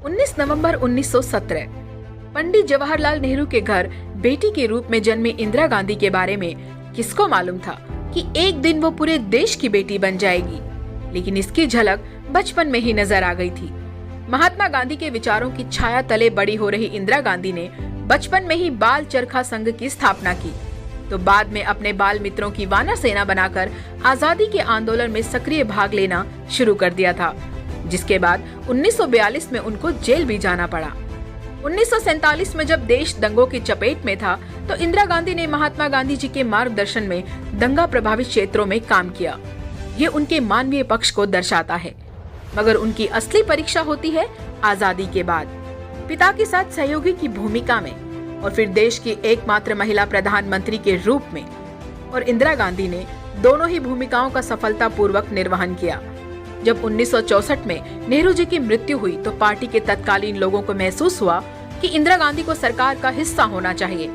19 नवंबर 1917 पंडित जवाहरलाल नेहरू के घर बेटी के रूप में जन्मी इंदिरा गांधी के बारे में किसको मालूम था कि एक दिन वो पूरे देश की बेटी बन जाएगी। लेकिन इसकी झलक बचपन में ही नजर आ गई थी। महात्मा गांधी के विचारों की छाया तले बड़ी हो रही इंदिरा गांधी ने बचपन में ही बाल चरखा संघ की स्थापना की, तो बाद में अपने बाल मित्रों की वानर सेना बनाकर आजादी के आंदोलन में सक्रिय भाग लेना शुरू कर दिया था, जिसके बाद 1942 में उनको जेल भी जाना पड़ा। 1947 में जब देश दंगों की चपेट में था, तो इंदिरा गांधी ने महात्मा गांधी जी के मार्गदर्शन में दंगा प्रभावित क्षेत्रों में काम किया। ये उनके मानवीय पक्ष को दर्शाता है, मगर उनकी असली परीक्षा होती है आजादी के बाद, पिता के साथ सहयोगी की भूमिका में और फिर देश की एकमात्र महिला प्रधानमंत्री के रूप में। और इंदिरा गांधी ने दोनों ही भूमिकाओं का सफलतापूर्वक निर्वहन किया। जब 1964 में नेहरू जी की मृत्यु हुई, तो पार्टी के तत्कालीन लोगों को महसूस हुआ कि इंदिरा गांधी को सरकार का हिस्सा होना चाहिए,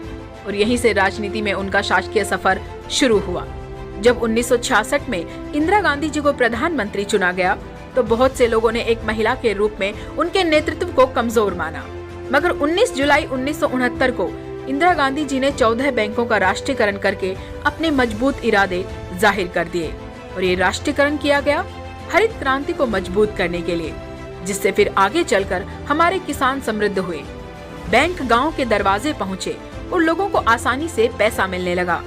और यहीं से राजनीति में उनका शासकीय सफर शुरू हुआ। जब 1966 में इंदिरा गांधी जी को प्रधानमंत्री चुना गया, तो बहुत से लोगों ने एक महिला के रूप में उनके नेतृत्व को कमजोर माना, मगर 19 जुलाई 1969 को इंदिरा गांधी जी ने 14 बैंकों का राष्ट्रीयकरण करके अपने मजबूत इरादे जाहिर कर दिए। और ये राष्ट्रीयकरण किया गया हरित क्रांति को मजबूत करने के लिए, जिससे फिर आगे चलकर हमारे किसान समृद्ध हुए, बैंक गांव के दरवाजे पहुंचे और लोगों को आसानी से पैसा मिलने लगा।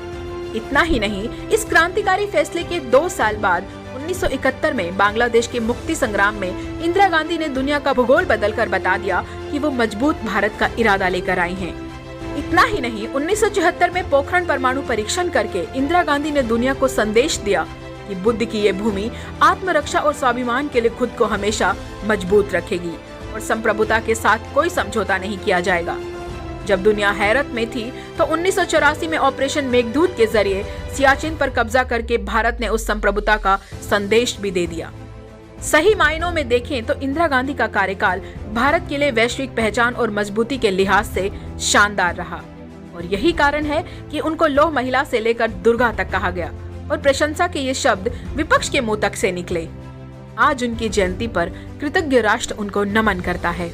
इतना ही नहीं, इस क्रांतिकारी फैसले के 2 साल बाद 1971 में बांग्लादेश के मुक्ति संग्राम में इंदिरा गांधी ने दुनिया का भूगोल बदलकर बता दिया कि वो मजबूत भारत का इरादा लेकर आई हैं। इतना ही नहीं, 1974 में पोखरण परमाणु परीक्षण करके इंदिरा गांधी ने दुनिया को संदेश दिया कि बुद्ध की ये भूमि आत्मरक्षा और स्वाभिमान के लिए खुद को हमेशा मजबूत रखेगी और संप्रभुता के साथ कोई समझौता नहीं किया जाएगा। जब दुनिया हैरत में थी, तो 1984 में ऑपरेशन मेघदूत के जरिए सियाचिन पर कब्जा करके भारत ने उस संप्रभुता का संदेश भी दे दिया। सही मायनों में देखें तो इंदिरा गांधी का कार्यकाल भारत के लिए वैश्विक पहचान और मजबूती के लिहाज से शानदार रहा, और यही कारण है कि उनको लौह महिला से लेकर दुर्गा तक कहा गया, और प्रशंसा के ये शब्द विपक्ष के मुंह तक से निकले। आज उनकी जयंती पर कृतज्ञ राष्ट्र उनको नमन करता है।